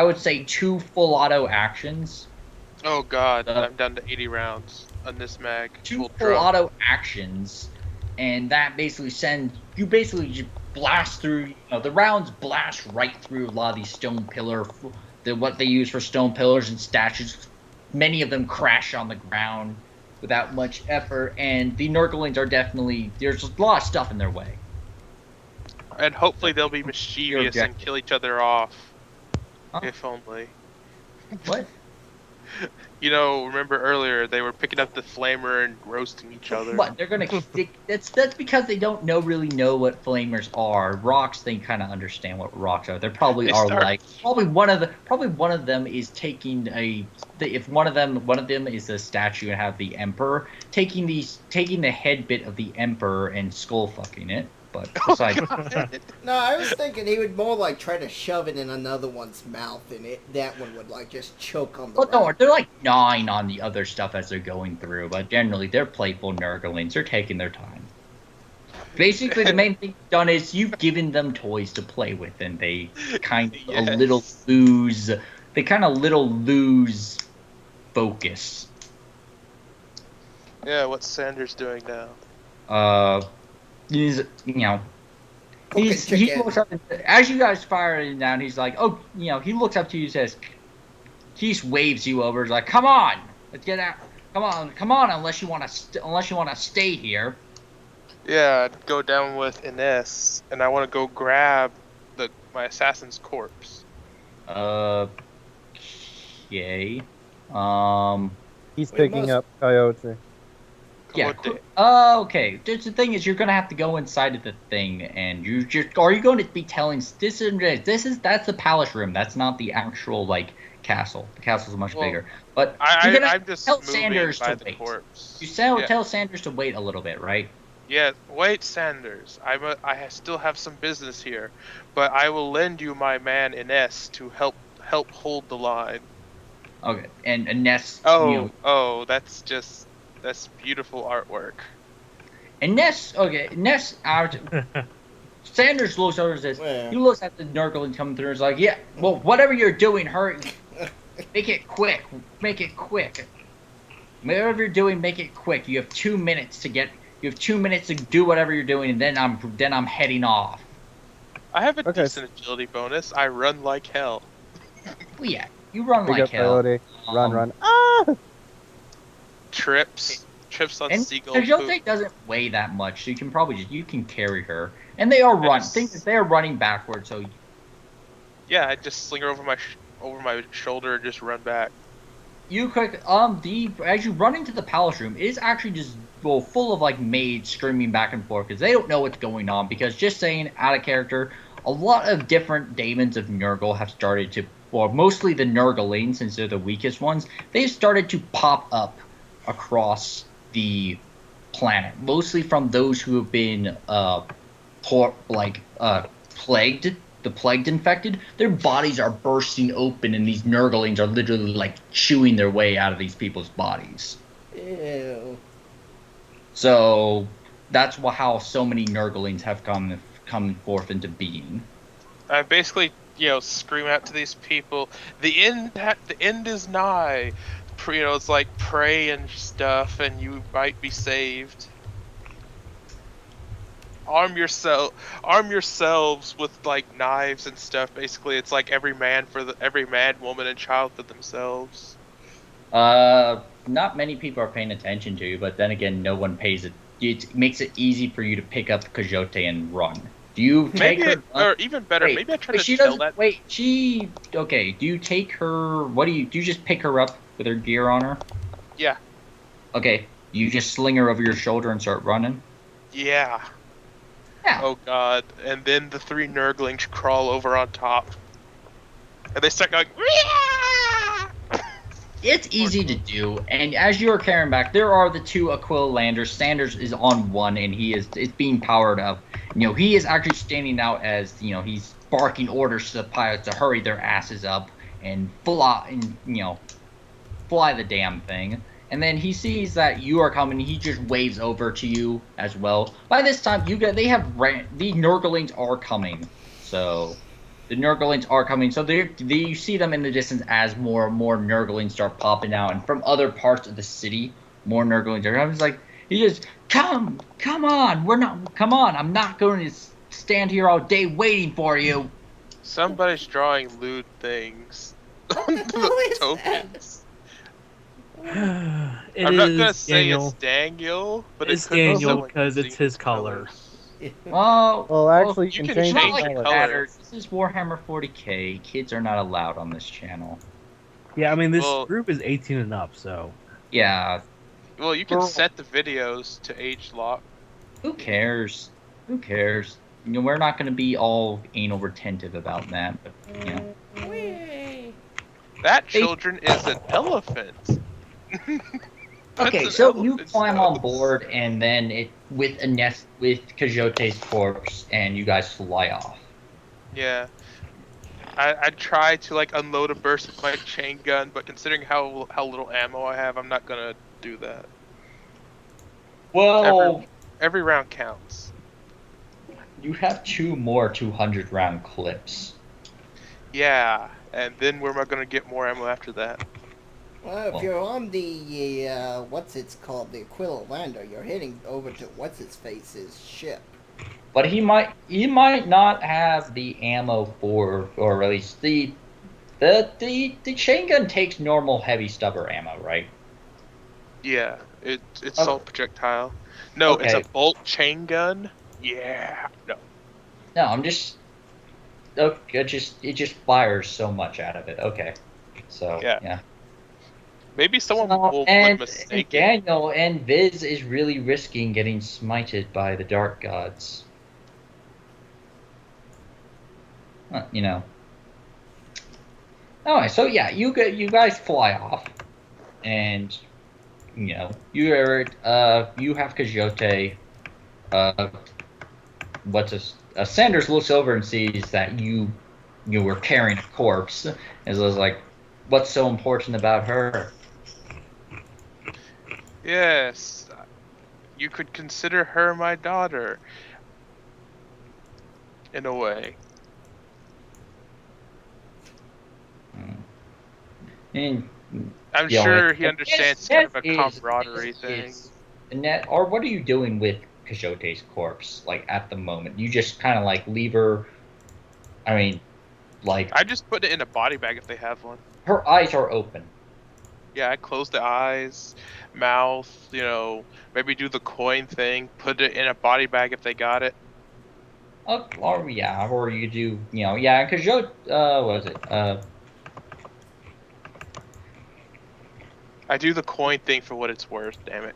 I would say 2 full auto actions. Oh god, I'm down to 80 rounds on this mag. 2 full auto actions, and that basically you basically just blast through. The rounds blast right through a lot of these stone pillar. What they use for stone pillars and statues. Many of them crash on the ground without much effort, and the Nurglings are there's a lot of stuff in their way. And hopefully they'll be mischievous and kill each other off. Huh? If only. What? Remember earlier they were picking up the flamer and roasting each other. What? They're gonna. That's because they don't really know what flamers are. Rocks, they kind of understand what rocks are. They probably probably one of them is taking if one of them is a statue and have the emperor taking the head bit of the emperor and skull fucking it. But besides, no, I was thinking he would more try to shove it in another one's mouth, and that one would just choke on the. Well, no, they're gnawing on the other stuff as they're going through, but generally they're playful Nurglings. They're taking their time. Basically, the main thing done is you've given them toys to play with, and they kind of lose focus. Yeah, what's Sanders doing now? He looks up as you guys fire it down. He's like, he looks up to you and says, he just waves you over. He's like, come on, let's get out. Come on, unless you want to stay here. Yeah, I'd go down with Ines, and I want to go grab my assassin's corpse. Okay. He's picking up Coyote. Yeah. Okay. The thing is, you're gonna have to go inside of the thing, and are you going to be telling that's the palace room. That's not the actual castle. The castle's much bigger. But I'm just tell Sanders by to the wait. corpse. You tell Sanders to wait a little bit, right? Yeah. Wait, Sanders. I still have some business here, but I will lend you my man Ines to help hold the line. Okay. And Ines. That's beautiful artwork. And Ness, Sanders looks over and says, he looks at the Nurgling coming through and is like, yeah, well, whatever you're doing, hurry. Make it quick. Whatever you're doing, make it quick. You have 2 minutes to do whatever you're doing, and then I'm heading off. I have a decent agility bonus. I run like hell. Well, yeah, you run like hell. Run. Ah! Trips on seagull. Coyote doesn't weigh that much, so you can probably you can carry her. And they are they are running backwards, so. Yeah, I just sling her over my shoulder and just run back. As you run into the palace room, it is actually just full of maids screaming back and forth because they don't know what's going on. Because just saying, out of character, a lot of different daemons of Nurgle have started to, mostly the Nurglings, since they're the weakest ones, they've started to pop up across the planet, mostly from those who have been plagued infected. Their bodies are bursting open, and these Nurglings are literally chewing their way out of these people's bodies. Ew. So that's how so many Nurglings have come forth into being. I basically scream out to these people, the end is nigh. It's like pray and stuff, and you might be saved. Arm yourselves with knives and stuff. Basically, it's like every man, woman, and child for themselves. Not many people are paying attention to you, but then again, no one pays it. It makes it easy for you to pick up the Coyote and run. Do you take her? Or even better, maybe I try to tell that. Wait, do you take her? Do you just pick her up with her gear on her? Yeah. Okay, you just sling her over your shoulder and start running? Yeah. Yeah. Oh god, and then the 3 Nurglings crawl over on top. And they start going, Wee-ah! It's easy to do, and as you are carrying back, there are the 2 Aquila Landers. Sanders is on one, and it's being powered up. He is actually standing out as, he's barking orders to the pilots to hurry their asses up and fly the damn thing. And then he sees that you are coming. He just waves over to you as well. By this time, the Nurglings are coming. So The Nurglings are coming, so you see them in the distance as more and more Nurglings start popping out, and from other parts of the city, more Nurglings are. I was like, he just come on, come on, I'm not going to stand here all day waiting for you. Somebody's drawing lewd things on What the hell the is tokens. I'm not gonna say Daniel. it's Daniel, but It's it could be Daniel someone because it's using his color. Well, actually, you you can can change It's not change like the it color. color. matters. This is Warhammer 40k. Kids are not allowed on this channel. Yeah, I mean this Well- group is 18 and up, so Yeah, Well, you can For- set the videos to age lock. who cares? Who cares? You know, we're not going to be all anal retentive about that, but you know. That children is an elephant. That's Okay, an so you elephant's climb on nose. board, and then with Kajote's corpse, and you guys fly off. Yeah. I try to like unload a burst with my chain gun, but considering how little ammo I have, I'm not gonna do that. Well, Every round counts. you have 2 more 200-round clips. Yeah, and then where am I gonna get more ammo after that? Well, if you're on the, what's it's called, the Aquila Lander, you're heading over to what's-its-face's ship. But he might not have the ammo for, or at least the chain gun takes normal heavy stubber ammo, right? Yeah, it's Oh. assault projectile. No, it's Okay. a bolt chain gun. Yeah, no. No, I'm just. Okay, it just fires so much out of it. Okay, so yeah. Maybe someone So, will and mistake it. Daniel and Viz is really risking getting smited by the dark gods. You know. Alright, so yeah, you guys fly off, and you know you have Kajote. Sanders looks over and sees that you were carrying a corpse, and was like, "What's so important about her?" Yes, you could consider her my daughter. In a way. And I'm you know, sure he and understands it's Ned kind of a camaraderie thing. Annette, or what are you doing with Kajote's corpse? Like at the moment, you just kind of like leave her. I mean, like I just put it in a body bag if they have one. her eyes are open. Yeah, I close the eyes, mouth, maybe do the coin thing, put it in a body bag if they got it. Or yeah, or you do, yeah, Kajote, what was it? I do the coin thing for what it's worth, damn it.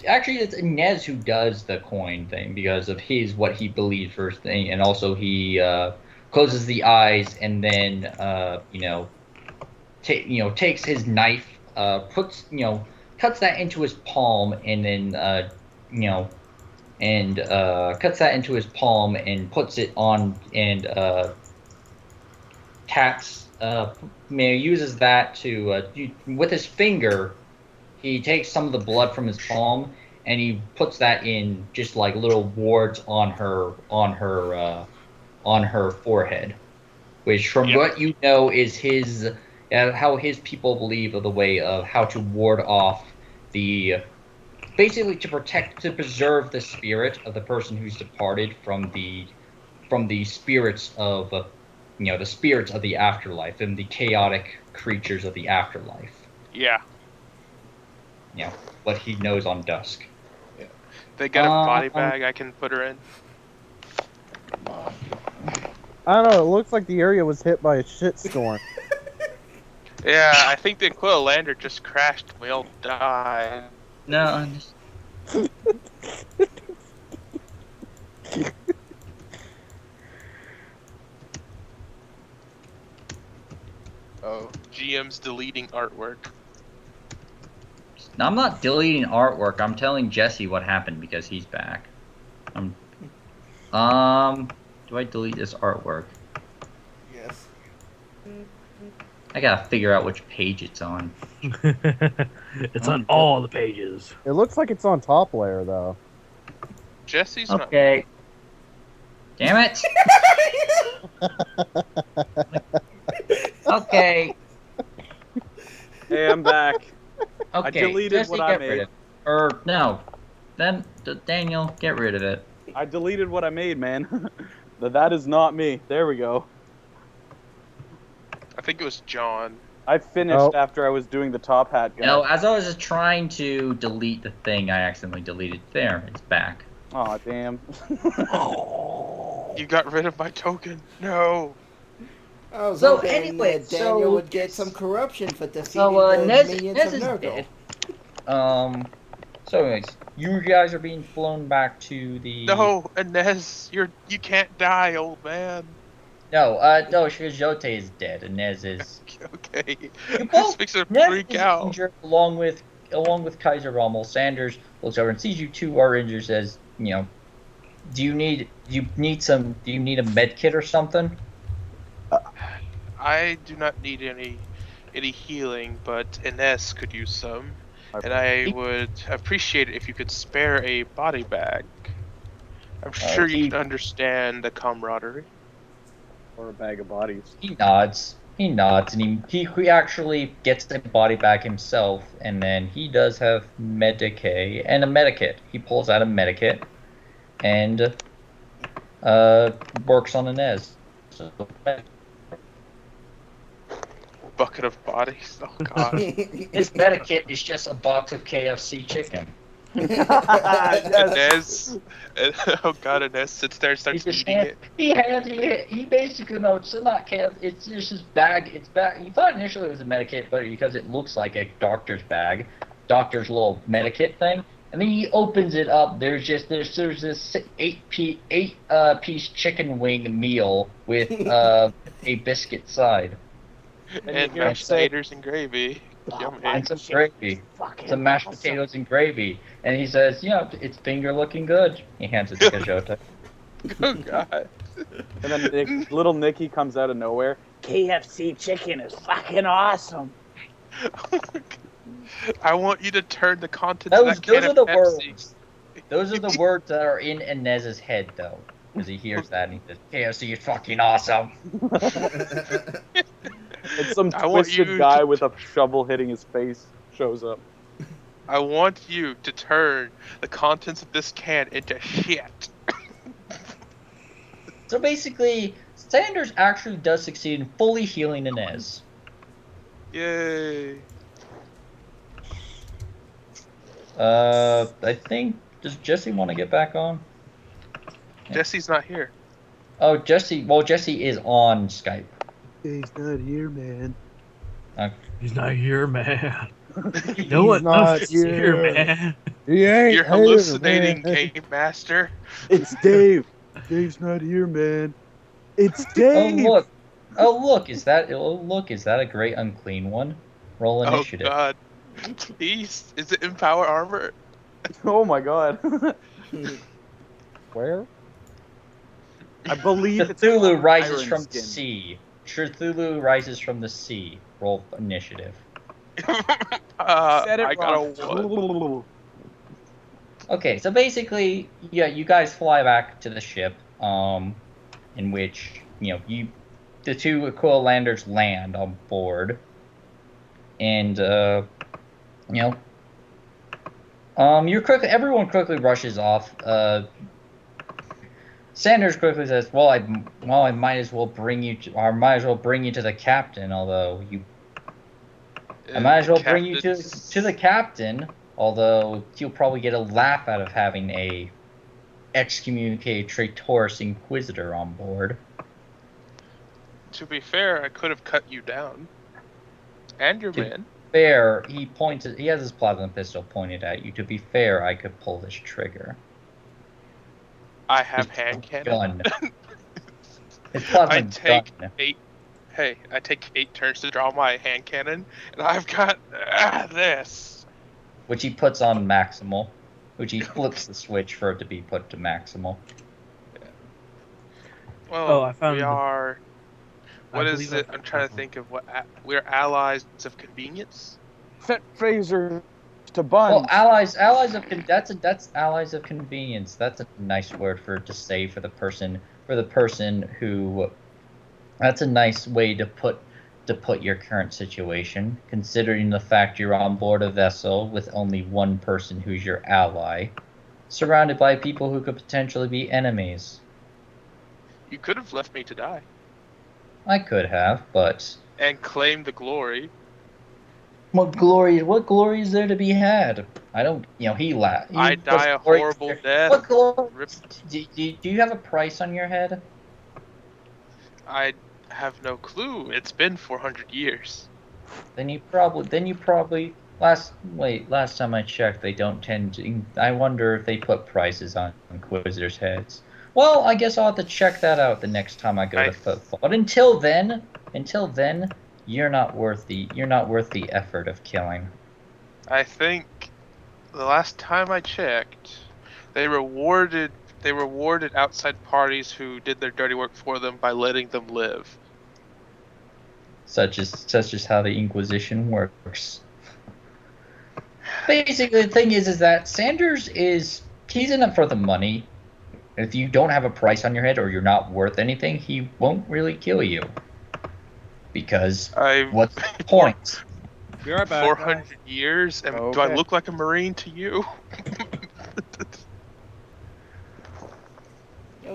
Actually, it's Inez who does the coin thing because of what he believes first thing, and also he closes the eyes and then takes his knife, cuts that into his palm, and then cuts that into his palm and puts it on and taps. Uses that to with his finger. He takes some of the blood from his palm and he puts that in just like little wards on her forehead, which from what you know is his how his people believe of the way of how to ward off basically to preserve the spirit of the person who's departed from the spirits of the spirits of the afterlife and the chaotic creatures of the afterlife. Yeah. What he knows on Dusk. Yeah. They got a body bag I can put her in. I don't know, it looks like the area was hit by a shitstorm. Yeah, I think the Aquila Lander just crashed and we all died. No, I'm just... Oh, GM's deleting artwork. No, I'm not deleting artwork. I'm telling Jesse what happened because he's back. Do I delete this artwork? Yes. I gotta figure out which page it's on. It's on all the pages. It looks like it's on top layer, though. Jesse's Okay. Damn it! Okay. Hey, I'm back. Okay. I deleted Jesse, what I get rid made. of it. Or no. Then Daniel, get rid of it. I deleted what I made, man. That is not me. There we go. I think it was John. I finished after I was doing the top hat guy. No, as I was trying to delete the thing, I accidentally deleted. There, it's back. Aw, damn. You got rid of my token. No. I was So hoping anyway, Daniel would get yes. some corruption for defeating So the Nez minions is of Nurgle. dead. So anyways, you guys are being flown back to the. No, Inez, you can't die, old man. No, Shijote is dead, and Nez is. Okay. You This both. makes her Nez freak is out. injured along with Kaiser Rommel. Sanders looks over and sees you two are injured. Says, do you need a med kit or something? I do not need any healing, but Inez could use some. And I would appreciate it if you could spare a body bag. I'm sure you can understand the camaraderie. Or a bag of bodies. He nods, and he actually gets the body bag himself, and then he does have Medicae and a Medikit. He pulls out a Medikit and works on Inez. So, Bucket of bodies. Oh god. his Medikit is just a box of KFC chicken. Inez. Oh god, Inez sits there and starts eating it. He basically it's not KFC. It's just his bag. It's bag. He thought initially it was a Medikit, but because it looks like a doctor's bag, doctor's little Medikit thing. And then he opens it up. There's this eight piece chicken wing meal with a biscuit side. And mashed potatoes and gravy. Yummy. And some gravy. Some mashed potatoes and gravy. And he says, it's finger looking good. He hands it to Gajote. Oh god. And then little Nicky comes out of nowhere. KFC chicken is fucking awesome. I want you to turn the contents of that can Those are of the Pepsi. words. Those are the words that are in Inez's head, though. Because he hears that and he says, KFC is fucking awesome. And some I want twisted you guy to- with a shovel hitting his face shows up. I want you to turn the contents of this can into shit. So basically, Sanders actually does succeed in fully healing Inez. Yay. I think, does Jesse want to get back on? Jesse's not here. Oh, Jesse is on Skype. He's not here, man. He's not here, man. He's No one not else is here, here. man. He ain't You're here, hallucinating, man. Game Master. It's Dave. Dave's not here, man. It's Dave. Oh look, is that a great unclean one? Roll initiative. Oh god. Please. Is it in power armor? Oh my god. Where? I believe it's Cthulhu on rises Iron from the Skin. sea. Cthulhu rises from the sea. Roll initiative. Said it I got a wrong. 1. Okay, so basically, you guys fly back to the ship, in which, the two Aquila landers land on board. And, everyone quickly rushes off. Sanders quickly says, I might as well bring you to the captain, although I might as well bring you to the captain, although you'll probably get a laugh out of having a excommunicated Traitorous Inquisitor on board. To be fair, I could have cut you down. And your man. Fair, he has his plasma pistol pointed at you. To be fair, I could pull this trigger. I have hand cannon. Gun. His plasma I take gun. 8. Hey, I take 8 turns to draw my hand cannon, and I've got this. Which he puts on maximal. Which he flips the switch for it to be put to maximal. Well, I found we the- are. What I is believe I it? I'm trying to found think of what. We're allies of convenience. Set Fraser to buns. Well, allies of that's allies of convenience. That's a nice word to say for the person who That's a nice way to put your current situation, considering the fact you're on board a vessel with only one person who's your ally, surrounded by people who could potentially be enemies. You could have left me to die I could have, but and claimed the glory. what glory is there to be had? I don't, he laughed. I die a horrible death. What glory? Do you have a price on your head? I have no clue. It's been 400 years. Then you probably last time I checked, they don't tend to. I wonder if they put prices on Inquisitors' heads. Well, I guess I'll have to check that out the next time I go to football. But until then, you're not worth the effort of killing. I think the last time I checked, they rewarded outside parties who did their dirty work for them by letting them live. Such is how the Inquisition works. Basically, the thing is that Sanders he's in it for the money. If you don't have a price on your head or you're not worth anything, he won't really kill you. Because what's the point? Be right back. 400 years? And do I look like a Marine to you?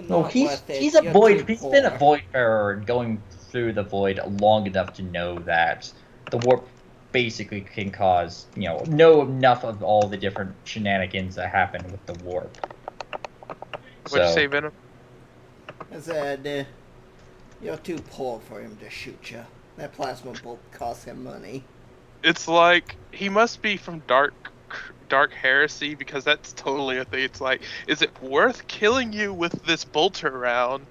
No, he's been a voidfarer and going through the void long enough to know that the warp basically can cause, know enough of all the different shenanigans that happen with the warp. What'd you say, Venom? I said, you're too poor for him to shoot you. That plasma bolt costs him money. It's like, he must be from Dark Heresy, because that's totally a thing. It's like, is it worth killing you with this bolter round?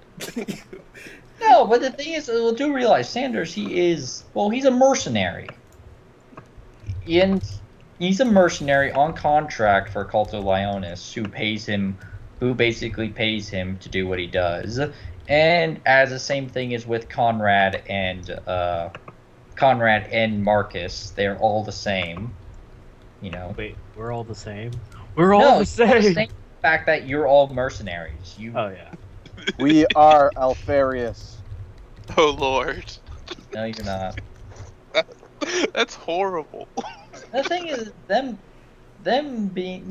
No, but the thing is, we'll do realize Sanders, he's a mercenary. And he's a mercenary on contract for Culto Lyonis, who basically pays him to do what he does. And as the same thing is with Conrad and Marcus, they're all the same. Wait, we're all the same? We're all the same! The fact that you're all mercenaries. Oh, yeah. We are Alfarius. Oh, Lord. No, you're not. That's horrible. The thing is, them being,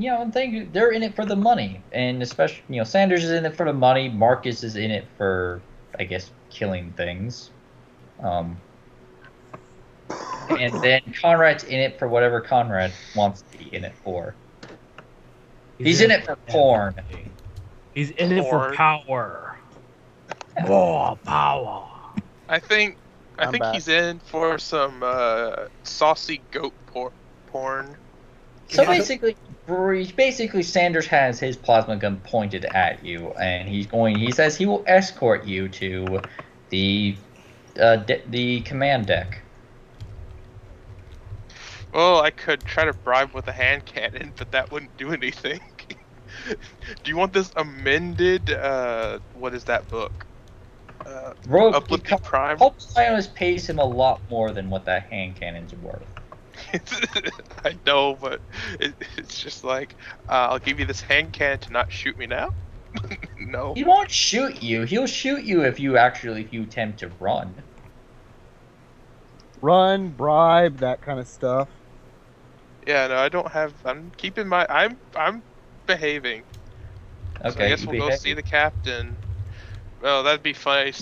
they're in it for the money. And especially, Sanders is in it for the money. Marcus is in it for, I guess, killing things. And then Conrad's in it for whatever Conrad wants to be in it for. He's in it for porn. He's in it for power. More power. I think he's in for some saucy goat porn. So basically, Sanders has his plasma gun pointed at you, and he says he will escort you to the command deck. Well, I could try to bribe with a hand cannon, but that wouldn't do anything. Do you want this amended, what is that book? Uplifting Prime? Lyonis pays him a lot more than what that hand cannon's worth. I know, but it's just like, I'll give you this hand cannon to not shoot me now? No. He won't shoot you. He'll shoot you if you attempt to run. Run, bribe, that kind of stuff. Yeah, no, I'm keeping I'm behaving. Okay, so I guess we'll go see the captain. Well, that'd be funny.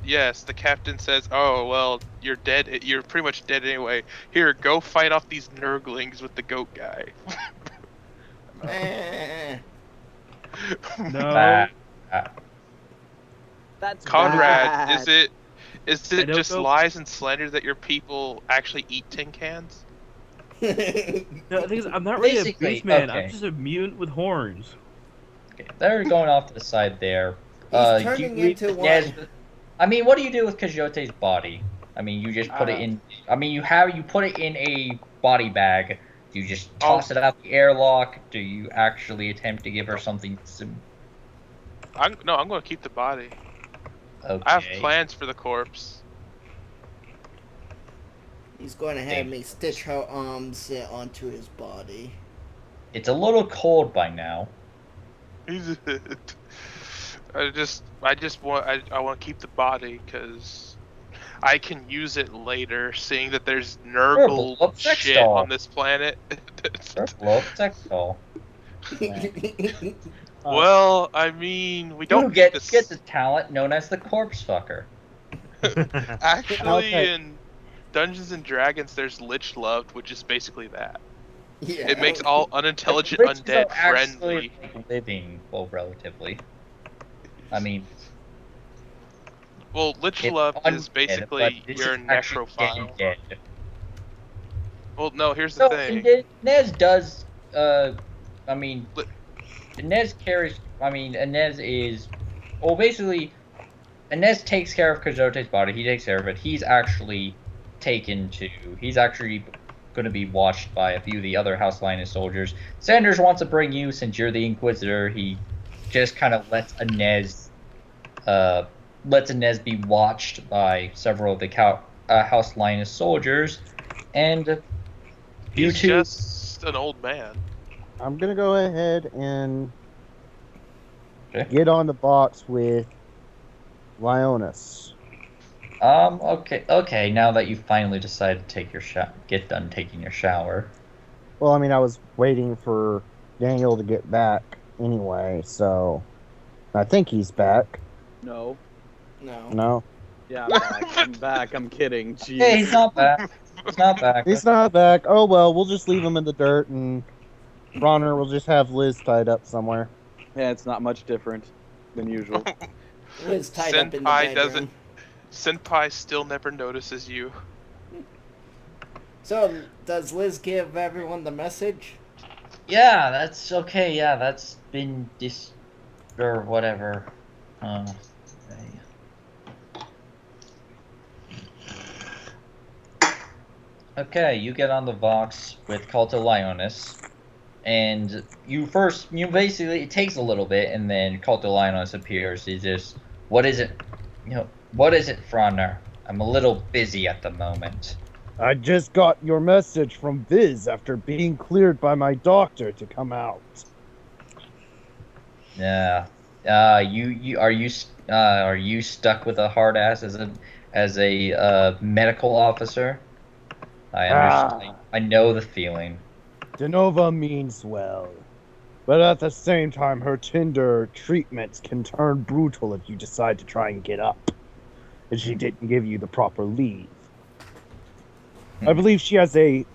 Yes, the captain says, "Oh, well, you're dead. You're pretty much dead anyway. Here, go fight off these nurglings with the goat guy." No. That's Conrad, bad. is it just lies and slander that your people actually eat tin cans? No, the thing is, I'm not really a Basically, beastman. okay. I'm just a mutant with horns. Okay, they're going off to the side there. He's turning into one. I mean, what do you do with Kajote's body? I mean, you just put it in. I mean, you put it in a body bag. Do you just toss it out the airlock? Do you actually attempt to give her something? I'm going to keep the body. Okay. I have plans for the corpse. He's going to have me stitch her arms onto his body. It's a little cold by now. I want to keep the body because I can use it later, seeing that there's Or a Nurgle blow-up sex shit doll. on this planet. Or a blow-up sex doll. Well, I mean, we don't You need get this. the talent known as the corpse fucker. Actually, Okay. in Dungeons and Dragons, there's Lich Loved, which is basically that. Yeah. It makes all unintelligent Liches undead are actually friendly. like living, well, relatively. I mean, Well, Lich it's Loved is undead, basically but this your is actually necrophile. dead. Well, no, here's the So thing. Inez does. I mean, Li- Inez carries. I mean, Inez is. Well, basically, Inez takes care of Kazote's body. He takes care of it. He's actually taken to. He's actually going to be watched by a few of the other House Linus soldiers. Sanders wants to bring you since you're the Inquisitor. He just kind of lets Inez be watched by several of the House Linus soldiers, and you He's two. just an old man. I'm gonna go ahead and Okay. get on the box with Lionis. Okay. Now that you finally decided to take your get done taking your shower. Well, I mean, I was waiting for Daniel to get back anyway, so I think he's back. No. No. No, Yeah, I'm back. I'm back. I'm kidding. Jeez. Hey, he's not back. He's not back. he's not back. Oh well, we'll just leave him in the dirt, and Bronner will just have Liz tied up somewhere. Yeah, it's not much different than usual. Liz tied up in the Senpai bedroom. doesn't. Senpai still never notices you. So, does Liz give everyone the message? Yeah, that's okay. Yeah, that's been or whatever. Okay. Okay, you get on the Vox with Cult of Lionis, and you basically, it takes a little bit, and then Cult of Lionis appears. He just, what is it? What is it, Frauner? I'm a little busy at the moment. I just got your message from Viz after being cleared by my doctor to come out. Yeah. Are you stuck with a hard ass as a medical officer? I understand. I know the feeling. Denova means well, but at the same time, her Tinder treatments can turn brutal if you decide to try and get up, and she didn't give you the proper leave. I believe she has a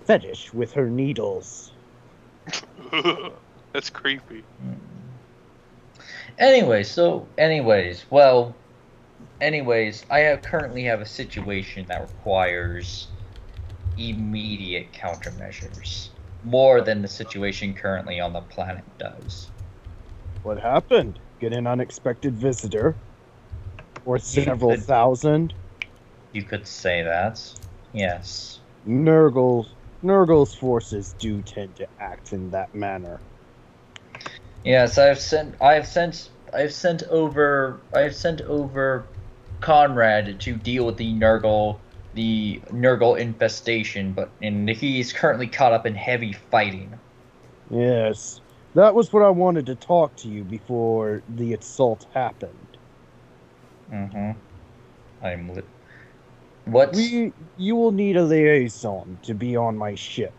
fetish with her needles. That's creepy. Anyways, I currently have a situation that requires immediate countermeasures, more than the situation currently on the planet does. What happened? Get an unexpected visitor? Or several thousand? You could say that. Yes. Nurgle's forces do tend to act in that manner. Yes, I've sent over Conrad to deal with the Nurgle infestation, and he's currently caught up in heavy fighting. Yes, that was what I wanted to talk to you before the assault happened. Mm-hmm. You will need a liaison to be on my ship.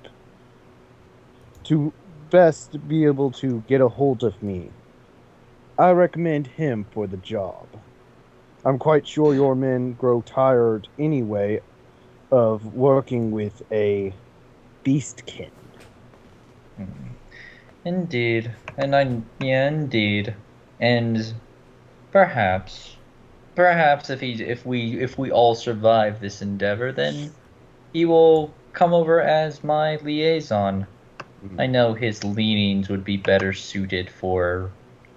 To best be able to get a hold of me. I recommend him for the job. I'm quite sure your men grow tired anyway of working with a beastkin. Indeed, indeed, and perhaps if we all survive this endeavor, then he will come over as my liaison. I know his leanings would be better suited for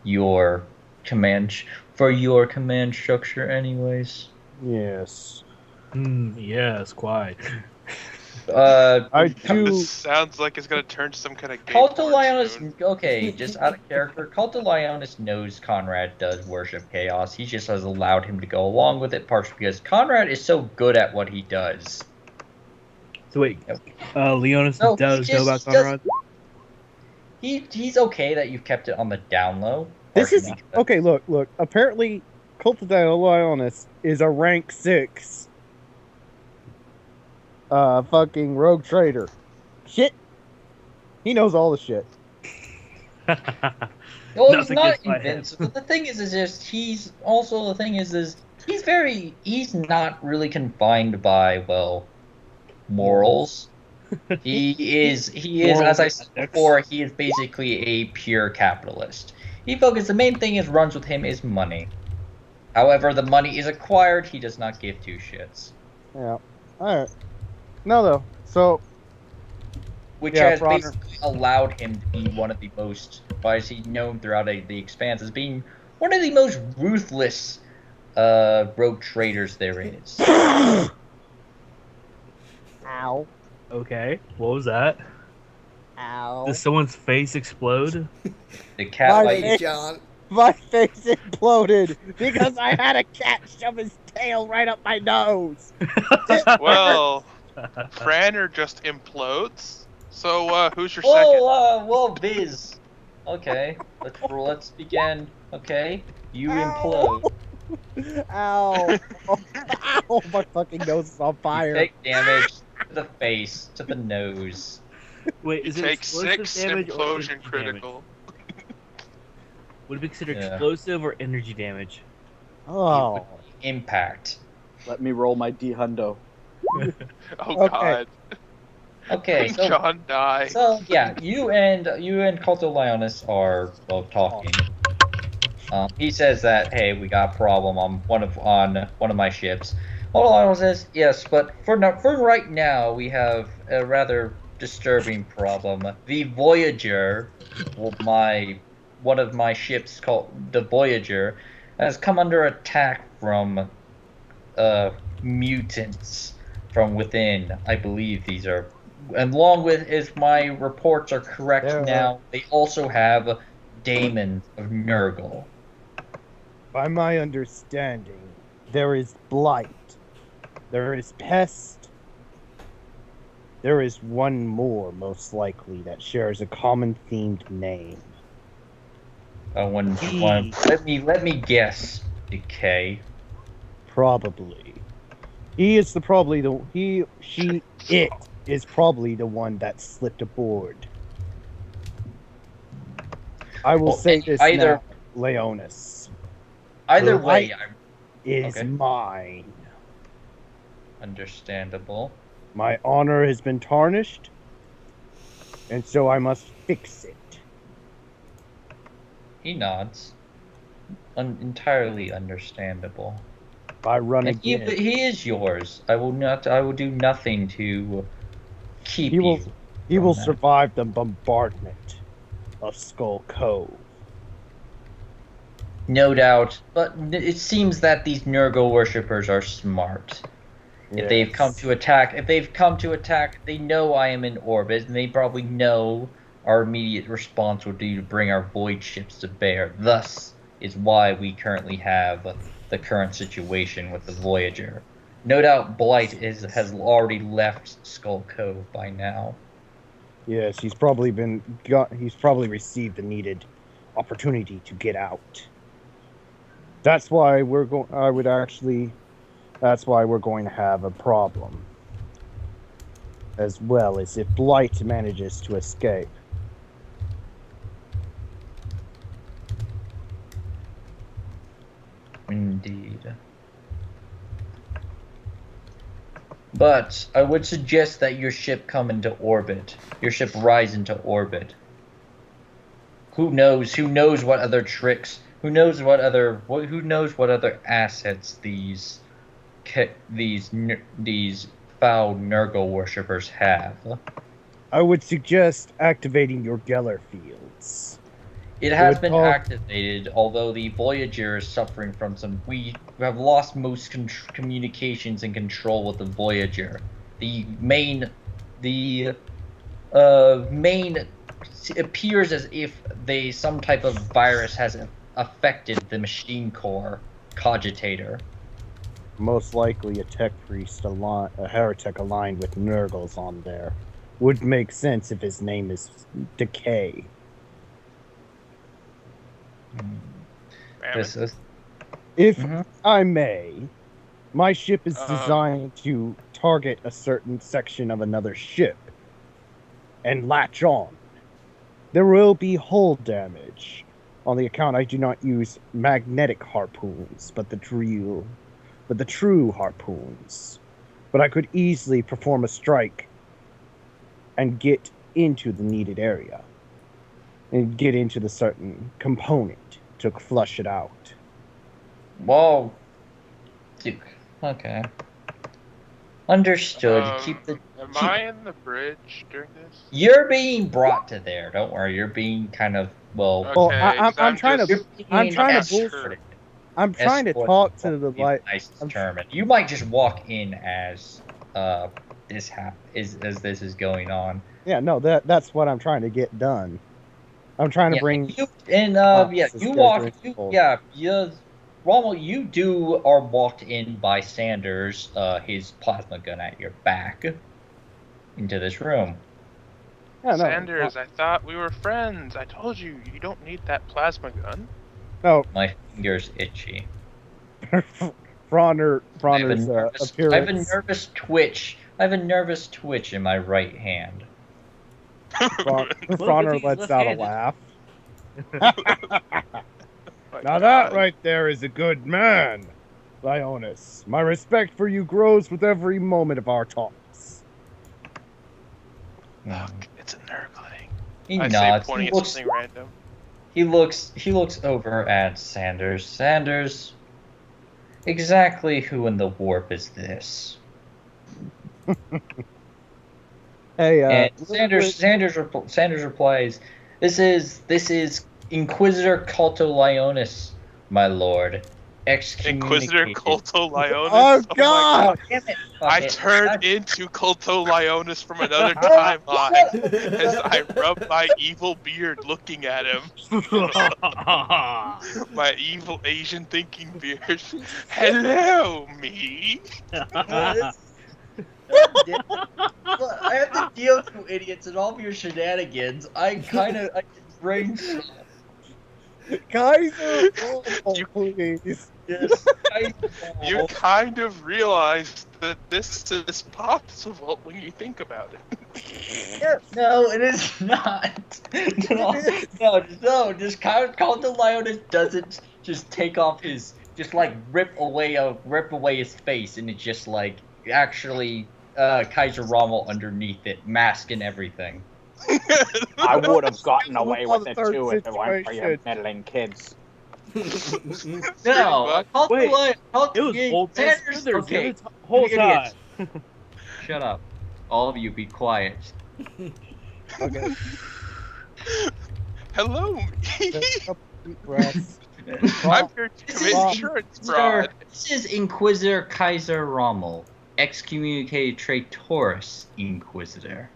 your command structure, anyways. Yes. Yes, quite. I do. This sounds like it's gonna turn to some kind of game Cult of porn Lionis, soon. okay, just out of character, Cult of Lionis knows Conrad does worship chaos. He just has allowed him to go along with it, partially because Conrad is so good at what he does. So wait, Leonis No, does he know just- about Conrad? He's okay that you've kept it on the down low. This is partially because- okay. Look. Apparently, Cultidale Lioness is a rank 6. Fucking rogue trader. Shit. He knows all the shit. Well, he's Nothing not gets by him. invincible. The thing is just he's he's not really confined by morals. He is as I said ethics. before, he is basically a pure capitalist. The main thing is runs with him is money. However, the money is acquired, he does not give two shits. Yeah. Alright. No, though. So, Which Yeah, has for honor. basically allowed him to be one of the most, why is he known throughout the Expanse as being one of the most ruthless rogue traders there is. Ow. Okay, what was that? Ow. Did someone's face explode? The cat My like Hey, John. my face imploded because I had a cat shove his tail right up my nose. Well, Franner just implodes. So, who's your second? whoa, Viz. Okay, let's begin. Okay, you implode. Ow. Ow. My fucking nose is on fire. Take damage to the face, to the nose. Wait, is it Take explosive 6 damage or implosion energy critical. Would it be considered Yeah. explosive or energy damage? Oh. Impact. Let me roll my D hundo. Oh Okay. God. Okay, so John die. yeah, you and Culto Lioness are both talking. He says that, hey, we got a problem on one of my ships. Culto Lioness says, yes, but for right now we have a rather disturbing problem. The Voyager, one of my ships called the Voyager, has come under attack from mutants from within. I believe these are, and along with, if my reports are correct There are- now, they also have daemons of Nurgle. By my understanding, there is blight. There is pest. There is one more, most likely, that shares a common themed name. Let me guess. Decay. Probably. He is probably the it is probably the one that slipped aboard. I will Well, say this either- now, Leonis Either Right. way, I'm is Okay. mine. understandable. My honor has been tarnished, and so I must fix it. He nods. Entirely understandable. By run And again. he is yours. I will do nothing to keep He will- you. He from will that. survive the bombardment of Skull Cove. No doubt, but it seems that these Nurgle worshippers are smart. If they've come to attack, they know I am in orbit, and they probably know our immediate response would be to bring our void ships to bear. Thus is why we currently have the current situation with the Voyager. No doubt Blight has already left Skull Cove by now. Yes, he's probably received the needed opportunity to get out. That's why we're going. That's why we're going to have a problem. As well as if Blight manages to escape. Indeed. But I would suggest that your ship come into orbit. Your ship rise into orbit. Who knows? Who knows what other tricks? Who knows what other assets these foul Nurgle worshippers have? I would suggest activating your Geller fields. It has would been call- activated, although the Voyager is suffering from some. We have lost most communications and control with the Voyager. The main it appears as if some type of virus has affected the machine core cogitator. Most likely a tech priest, a heretic aligned with Nurgles on there. Would make sense if his name is Decay. Damn This it. is If Mhm. I may, my ship is Um, designed to target a certain section of another ship and latch on. There will be hull damage. On the account, I do not use magnetic harpoons, but the true harpoons. But I could easily perform a strike and get into the needed area and get into the certain component to flush it out. Whoa. Dude. Okay. Understood. Am I in the bridge during this? You're being brought to there. Don't worry. You're being kind of Well, Okay, 'cause I'm trying to You're I'm being trying to escorted. I'm trying to Escort talk to would the be the light. nicest I'm term. And you might just walk in as as this is going on. Yeah, no, that's what I'm trying to get done. I'm trying to Yeah, bring you this you character walk into the you fold. yeah you Rommel, you are walked in by Sanders, his plasma gun at your back into this room. Yeah, no, Sanders, I thought we were friends. I told you, you don't need that plasma gun. no. My finger's itchy. Bronner's I have a nervous appearance. twitch. I have a nervous twitch in my right hand. Bronner lets out a laugh. Now that right there is a good man, Lioness. My respect for you grows with every moment of our talks. Look, it's a nurgling. He I say, nods. pointing at something random. He looks over at Sanders. Sanders, exactly who in the warp is this? Hey, And Sanders replies, "This is Inquisitor Culto Lionis, my lord. Inquisitor Excommunicated." Culto Lionis. Oh, my God! Damn it! I Fuck it. turned into Culto Lionis from another timeline as I rubbed my evil beard looking at him. My evil Asian thinking beard. Hello, me. Look, I have to deal with you idiots and all of your shenanigans. I can bring Kaiser, You- please. this. You kind of realize that this is possible when you think about it. No, it is not. No. Just Count the Lioness doesn't just take off just like rip away his face, and it's just like actually Kaiser Rommel underneath it, mask and everything. I would have gotten away Well, with it the third too if it weren't for your situation. meddling kids. No, Count the Wait, Lion. It was both Sanders. the Okay, whole you time. idiots. Shut up. All of you, be quiet. Okay. Hello, me. Just a deep breath. I'm here to This commit is- insurance fraud. This is Inquisitor Kaiser Rommel, excommunicated traitorous Inquisitor.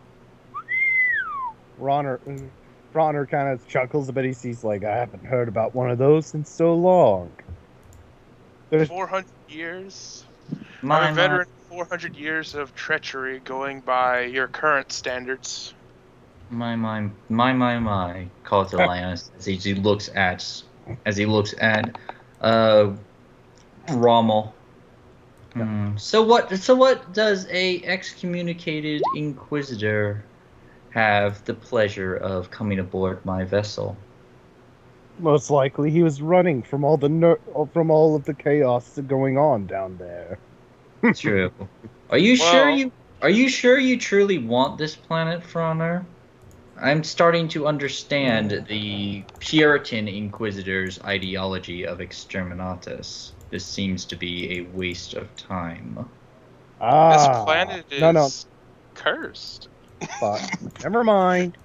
Bronner kind of chuckles a bit. He's like, I haven't heard about one of those in so long. There's 400 years. My, I'm a veteran. 400 years of treachery going by your current standards. my, calls the Lioness as he looks at Rommel. So what does a excommunicated Inquisitor have the pleasure of coming aboard my vessel? most likely he was running from all of the chaos going on down there. True. Are you sure you truly want this planet, Fronner? I'm starting to understand the Puritan Inquisitor's ideology of exterminatus. This seems to be a waste of time. This planet is no, cursed. but never mind.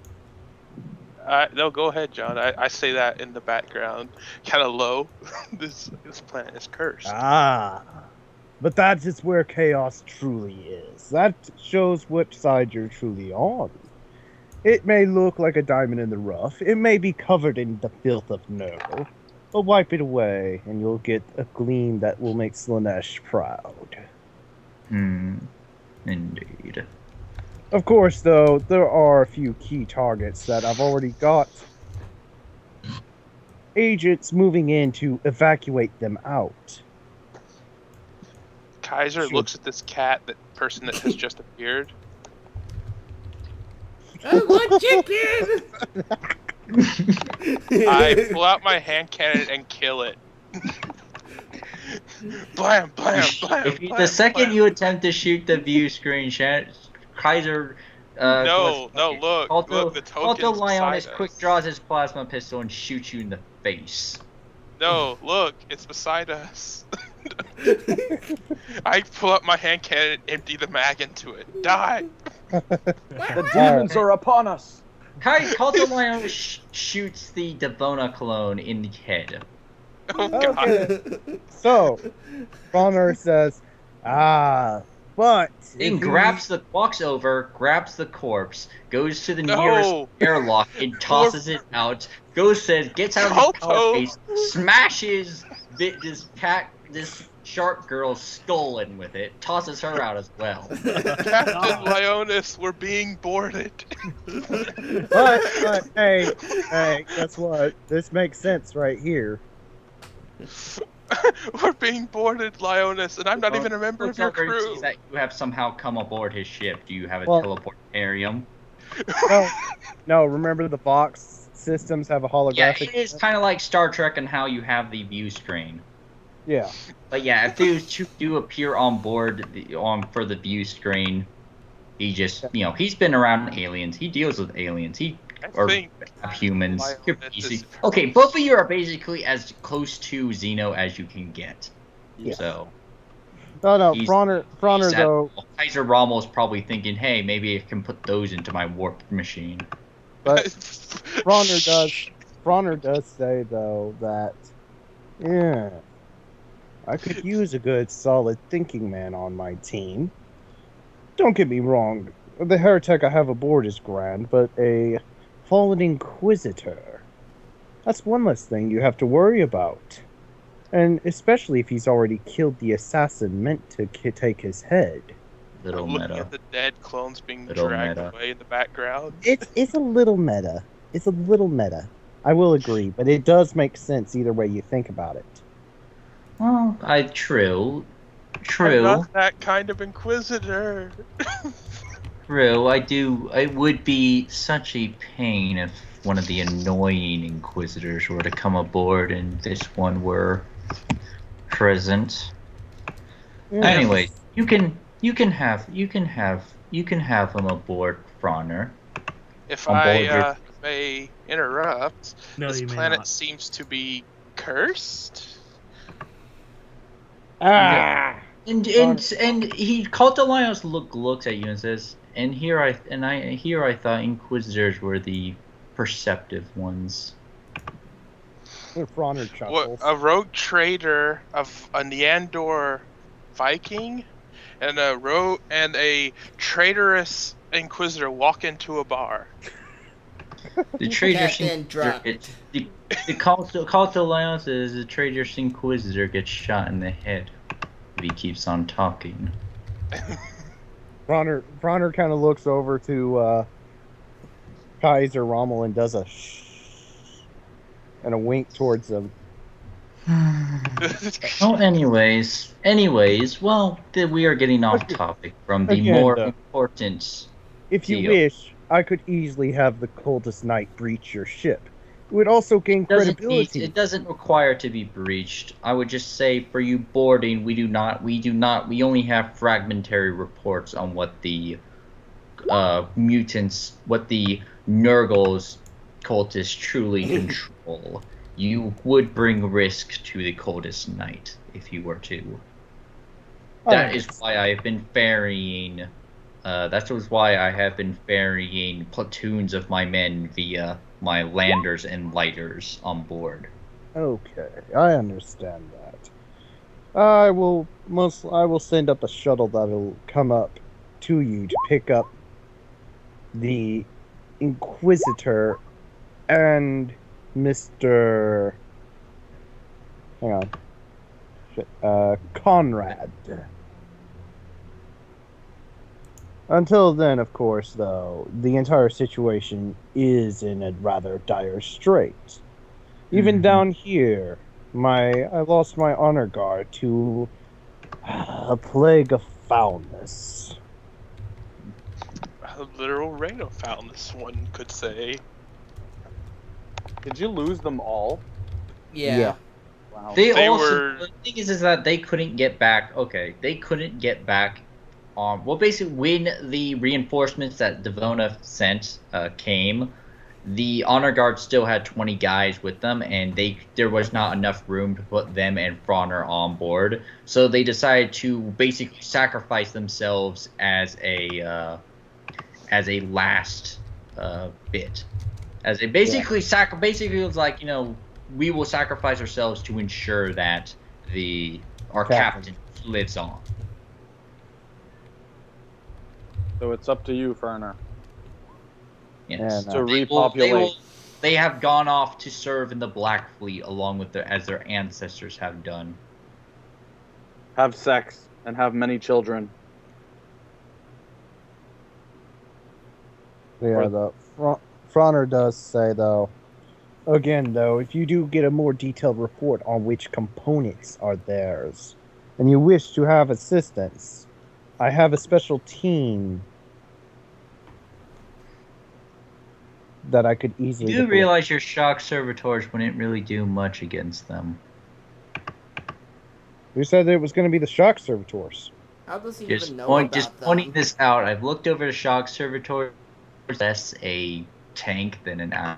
No, go ahead, John. I say that in the background, kind of low. This planet is cursed. But that is where chaos truly is. That shows which side you're truly on. It may look like a diamond in the rough. It may be covered in the filth of Nurgle. But wipe it away, and you'll get a gleam that will make Slanesh proud. Indeed. Of course, though, there are a few key targets that I've already got agents moving in to evacuate them out. Kaiser looks at this person that has just appeared. I want chicken! I pull out my hand cannon and kill it. Blam, blam, blam. If you, blam, the second blam. you attempt to shoot the view screen, Kaiser. No, look, the Alto token's Lionis beside quick us. draws his plasma pistol and shoots you in the face. No, look, it's beside us. I pull up my hand cannon and empty the mag into it. Die! The demons are upon us. Alto Lionis shoots the Devona clone in the head. Oh god. Okay. So, Bronner says, but... Then walks over, grabs the corpse, goes to the No! nearest airlock and tosses it out. Gets out of his power Alto! base, smashes this shark girl's skull in with it, tosses her out as well. Captain Lionis, we're being boarded. But, hey, guess what? This makes sense right here. We're being boarded, Lionis, and I'm not even a member of your crew. That you have somehow come aboard his ship. Do you have a Well- teleportarium? No, remember the box systems have a Yeah, holographic... it is kind of like Star Trek and how you have the view screen. Yeah. But yeah, if those two do appear on board for the view screen, he just he's been around aliens. He deals with aliens. Or think humans. Lionis You're is basic- Okay, both of you are basically as close to Xeno as you can get. Yeah. So No, He's- Bronner though... Kaiser Rommel's probably thinking, hey, maybe I can put those into my warp machine. But Bronner does say, though, that, yeah, I could use a good, solid thinking man on my team. Don't get me wrong, the heretic I have aboard is grand, but a fallen Inquisitor, that's one less thing you have to worry about. And especially if he's already killed the assassin meant to take his head. Little I'm looking meta. at the dead clones being Little dragged meta. away in the background. It's a little meta. It's a little meta. I will agree, but it does make sense either way you think about it. Well, true. I'm not that kind of Inquisitor. True, I do. It would be such a pain if one of the annoying Inquisitors were to come aboard and this one were present. Yeah. Anyway, you can have him aboard, Bronner. If On board I your- may interrupt, No, this you may planet not. seems to be cursed. Ah! And he Cult Alliance looks at you and says, and here I thought Inquisitors were the perceptive ones. Bronner chuckles. A rogue trader of a Neandor Viking and a traitorous Inquisitor walk into a bar. The traitor Captain dropped. the Cult Alliance is the traitor Inquisitor gets shot in the head if he keeps on talking. Bronner kind of looks over to Kaiser Rommel and does a shh and a wink towards him. Oh, anyways, well, we are getting off topic from the Again, more though. important. If you Deal. wish, I could easily have the Cultist Knight breach your ship. It would also gain credibility. It doesn't require to be breached. I would just say for you boarding, we only have fragmentary reports on what the mutants, what the Nurgles cultists truly control. You would bring risk to the Cultist Knight if you were to. That is why I've been ferrying. That was why I have been ferrying platoons of my men via my landers and lighters on board. Okay, I understand that. I will send up a shuttle that'll come up to you to pick up the Inquisitor and Mr. Hang on. Conrad. Until then, of course, though, the entire situation is in a rather dire strait. Even Mhm. down here, I lost my honor guard to a plague of foulness. A literal rain of foulness, one could say. Did you lose them all? Yeah. Wow. They They also were the thing is that they couldn't get back. Okay, they couldn't get back. Well, basically, when the reinforcements that Devona sent came, the honor guard still had 20 guys with them, and there was not enough room to put them and Frauner on board. So they decided to basically sacrifice themselves as a last bit. As they basically it was like, we will sacrifice ourselves to ensure that our captain lives on. So it's up to you, Ferner. Yes. And, To repopulate. They have gone off to serve in the Black Fleet along with as their ancestors have done. Have sex and have many children. Yeah, the Frauner does say, though, again, though, if you do get a more detailed report on which components are theirs, and you wish to have assistance, I have a special team that I could easily You do deploy. realize your shock servitors wouldn't really do much against them. Who said it was going to be the shock servitors? How does he Just even know point, about just pointing them? this out. I've looked over the shock servitors. Less a tank than a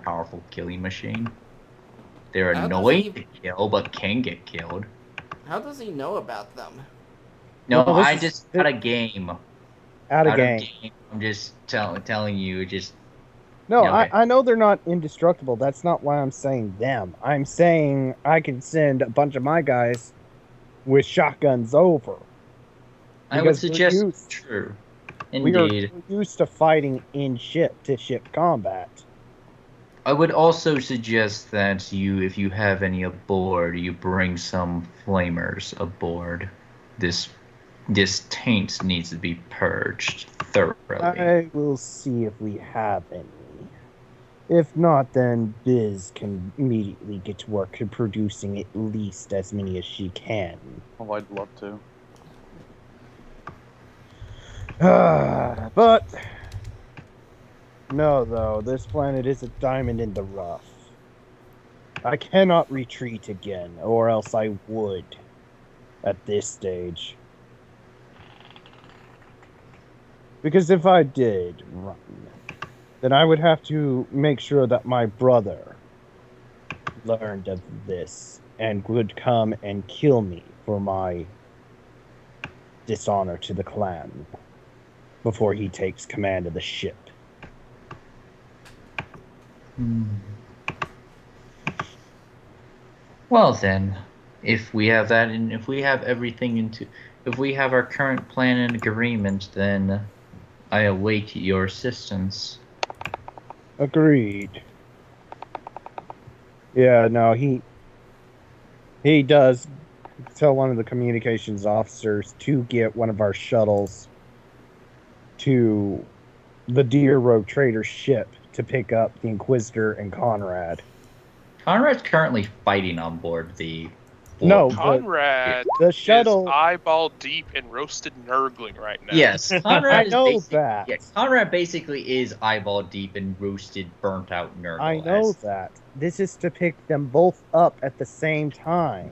powerful killing machine. They're How does annoying he- to kill, but can get killed. How does he know about them? No, Well, I just got a game. Out of Out game. of game. I'm just telling you. Just No, yeah, okay. I know they're not indestructible. That's not why I'm saying them. I'm saying I can send a bunch of my guys with shotguns over. I would Because we're suggest used- true. We are Indeed. used to fighting in ship-to-ship combat. I would also suggest that if you have any aboard, you bring some flamers aboard. This taint needs to be purged thoroughly. I will see if we have any. If not, then Biz can immediately get to work at producing at least as many as she can. Oh, I'd love to. But no, though, this planet is a diamond in the rough. I cannot retreat again, or else I would at this stage. Because if I did run, then I would have to make sure that my brother learned of this and would come and kill me for my dishonor to the clan before he takes command of the ship. Well then, if we have that, and if we have if we have our current plan and agreement, then I await your assistance. Agreed. Yeah, no, he does tell one of the communications officers to get one of our shuttles to the Deer Road Trader ship to pick up the Inquisitor and Conrad. Conrad's currently fighting on board the. No, Conrad the shuttle. is eyeball deep in roasted nurgling right now. Yes, I Conrad know is that. Yeah, Conrad basically is eyeball deep in roasted, burnt out nurgle. I know that. This is to pick them both up at the same time.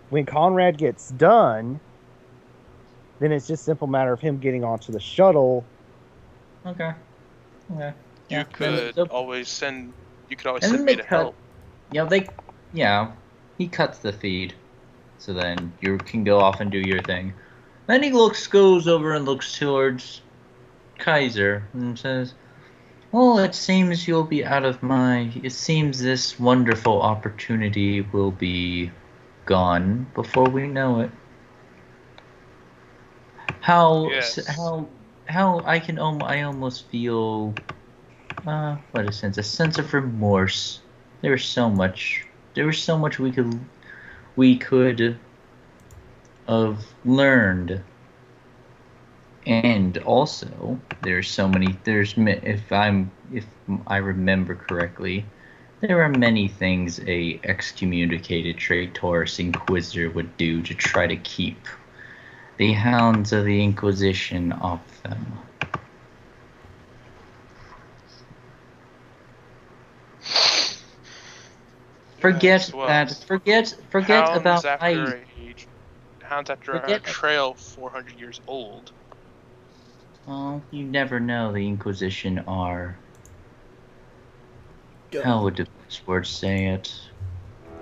When Conrad gets done, then it's just a simple matter of him getting onto the shuttle. Okay. You Yeah, could so- always send. You could always And send then me they to cut- help. He cuts the feed, so then you can go off and do your thing. Then he goes over and looks towards Kaiser and says, "Well, it seems you'll be out of It seems this wonderful opportunity will be gone before we know it. Yes. How I almost feel a sense of remorse. There was so much we could have learned, and also if I remember correctly, There are many things a excommunicated traitorous inquisitor would do to try to keep the hounds of the Inquisition off them. Forget Yes, well, that. Forget hounds about after my. hounds after a Forget. trail 400 years old. Well, you never know. The Inquisition are. Dumb. How would the best word say it?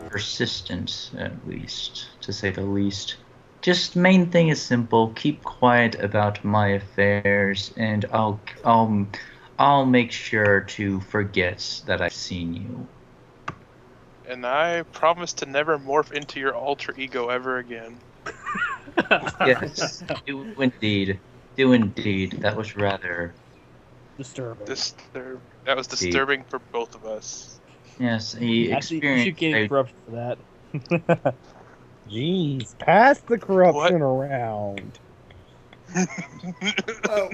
Persistent, at least, to say the least. Just main thing is simple. Keep quiet about my affairs, and I'll make sure to forget that I've seen you. And I promise to never morph into your alter ego ever again. Yes, do indeed. Do indeed. That was rather. Disturbing. That was disturbing for both of us. Yes, he Actually, you should experienced. get corruption for that. Jeez, pass the corruption around. Well,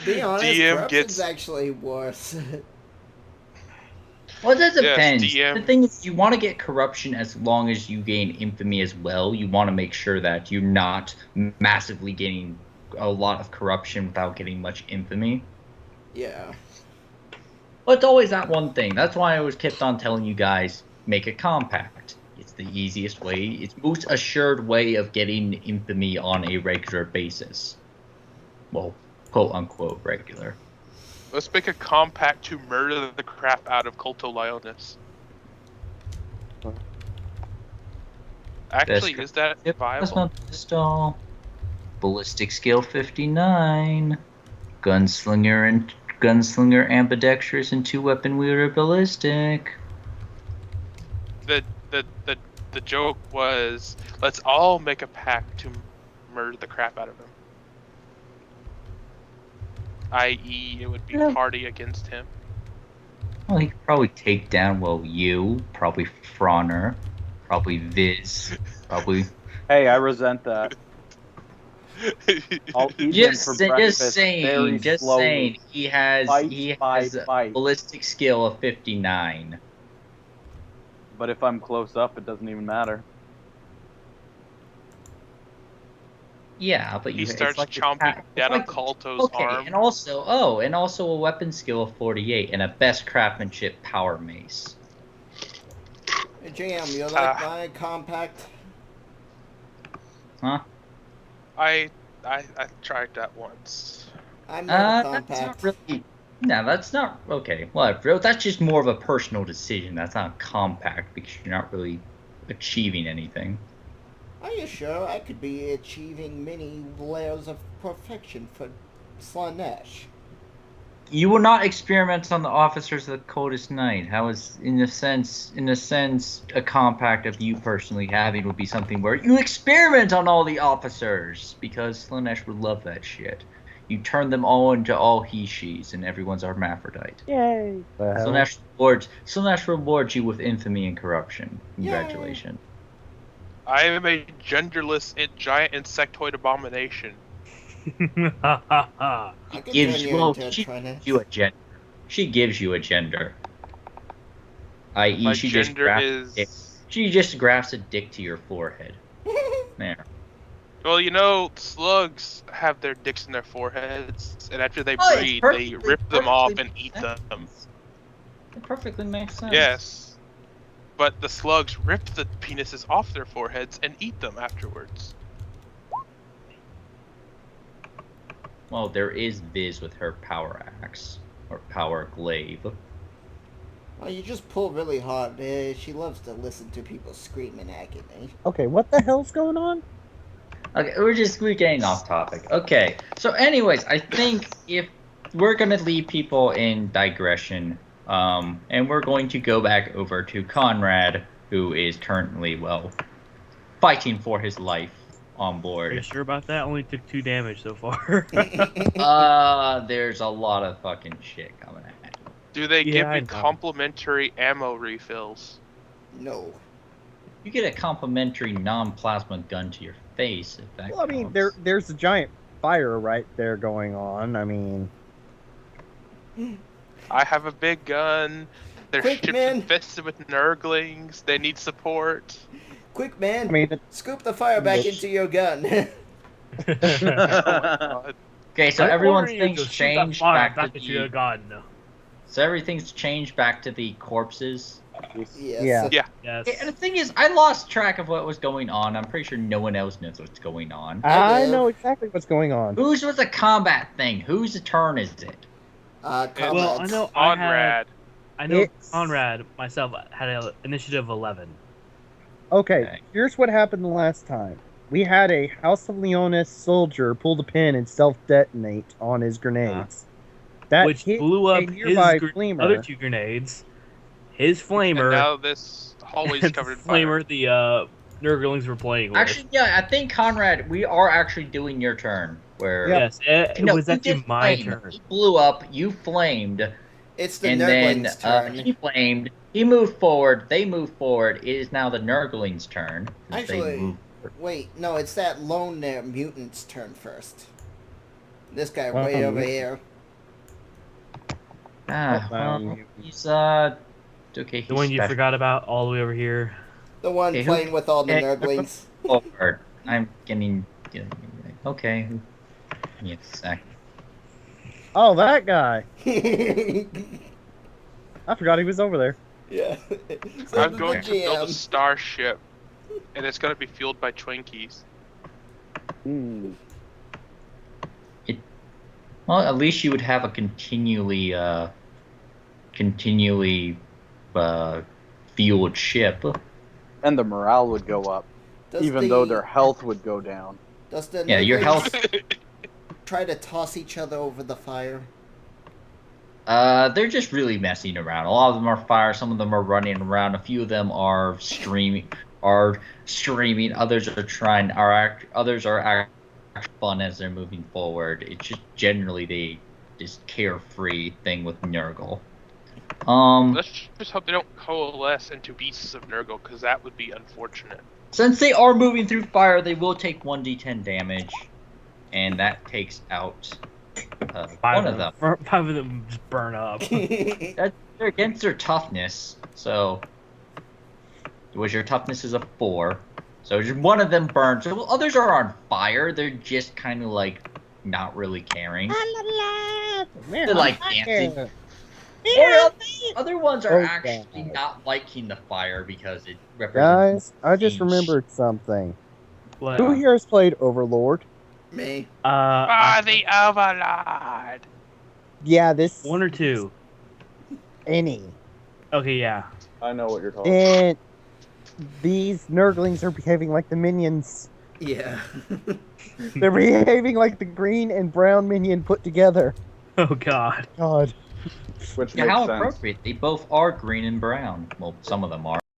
be honest, DM corruption's gets- actually worse. Well, that Yes, depends. DM. The thing is, you want to get corruption as long as you gain infamy as well. You want to make sure that you're not massively gaining a lot of corruption without getting much infamy. Yeah. But it's always that one thing. That's why I always kept on telling you guys, make a compact. It's the easiest way. It's most assured way of getting infamy on a regular basis. Well, quote unquote regular. Let's make a compact to murder the crap out of Culto Lioness. Actually, is that viable? Plasma pistol. Ballistic skill 59. Gunslinger ambidextrous and 2-weapon wielder ballistic. The joke was, let's all make a pact to murder the crap out of him. I.e., it would be Yeah. party against him. Well, he could probably take down, you, probably Froner, probably Viz, probably. Hey, I resent that. I'll eat them for breakfast Just very slowly. saying. He has Bite by a bite. ballistic skill of 59. But if I'm close up, it doesn't even matter. Yeah, but He it's starts like chomping down on Kalto's arm. and also a weapon skill of 48 and a best craftsmanship power mace. Hey, JM, you like my compact? Huh? I tried that once. I'm not a That's compact. not really. No, that's not okay. Well, that's just more of a personal decision. That's not compact because you're not really achieving anything. Are you sure I could be achieving many layers of perfection for Slanesh? You will not experiment on the officers of the Coldest Night. How is, in a sense, a compact of you personally having would be something where you experiment on all the officers because Slanesh would love that shit. You turn them all into all he/she's, and everyone's hermaphrodite. Yay! Slanesh rewards you with infamy and corruption. Congratulations. I am a genderless giant insectoid abomination. I could Gives turn you, you well, into a she Trinet. gives you a gender. She gives you a gender. I.e., My she just gender is. She just grafts a dick to your forehead. There. Well, you know, slugs have their dicks in their foreheads, and after they Oh, it's breed, they perfectly- rip them off and perfectly eat makes them. It perfectly makes sense. Yes. But the slugs rip the penises off their foreheads and eat them afterwards. Well, there is Viz with her power axe or power glaive. Well, you just pull really hard. She loves to listen to people scream in agony. Okay, what the hell's going on? Okay, we're getting off topic. Okay, so anyways, I think if we're gonna leave people in digression, and we're going to go back over to Conrad, who is currently fighting for his life on Are you board. sure about that? Only took 2 damage so far. There's a lot of fucking shit coming at you. Do they Yeah, give I me know. complimentary ammo refills? No. You get a complimentary non-plasma gun to your face if that Well, I mean, counts. there's a giant fire right there going on. I mean, I have a big gun. Their Quick, ship's man. infested with Nurglings. They need support. Quick, man. I mean, Scoop the fire back into your gun. Oh my god. Okay, so I everyone's order you things to shoot that changed fire back to into your the. gun. So everything's changed back to the corpses. yes. Yeah. Yes. And the thing is, I lost track of what was going on. I'm pretty sure no one else knows what's going on. I do. know exactly what's going on. Whose was the combat thing? Whose turn is it? Well, I know Conrad. I know It's- Conrad myself had an initiative 11. Okay, here's what happened the last time. We had a House of Leonis soldier pull the pin and self-detonate on his grenades. That Which hit blew up a nearby his flamer. other 2 grenades. His And flamer. now this hallway's and covered in fire. flamer the Nurglings were playing with. Actually, yeah, I think Conrad, we are actually doing your turn. Where yes, it No, was you actually did my flame. turn. He blew up. You flamed. It's the And then Nurglings' turn. he flamed. He moved forward. They moved forward. It is now the Nurglings' turn. since they Actually, moved. wait, no, it's that lone mutant's turn first. This guy Well, way over mutant. here. Ah, well, he's okay. The one you special. forgot about all the way over here. The one Okay, who- playing with all the eh, Nurglings. Forward. I'm getting okay. Give me a sec. Oh, that guy. yeah. I forgot he was over there. So I'm the going to build a GM. starship, and it's going to be fueled by Twinkies. Hmm. Well, at least you would have a continually fueled ship. And the morale would go up, Does even though their health would go down. Does the Yeah, your Nurglings health. try to toss each other over the fire? They're just really messing around. A lot of them are fire. Some of them are running around. A few of them are streaming. Others are trying. Others are actually fun as they're moving forward. It's just generally this carefree thing with Nurgle. Let's just hope they don't coalesce into beasts of Nurgle, because that would be unfortunate. Since they are moving through fire, they will take 1d10 damage, and that takes out one of them. 5 of them just burn up. They're against their toughness, so your toughness is a 4. So just one of them burns. So others are on fire. They're just kind of like not really caring. They're like dancing. Or other ones are Oh, actually God. not liking the fire because it represents. Guys, I just change. remembered something. What? Who here has played Overlord? Me. The Overlord! Yeah, this 1 or 2. any. Okay, yeah. I know what you're talking And these Nurglings are behaving like the minions. Yeah. They're behaving like the green and brown minion put together. Oh god. God. Which Yeah, makes how sense. appropriate. They both are green and brown. Well, some of them are.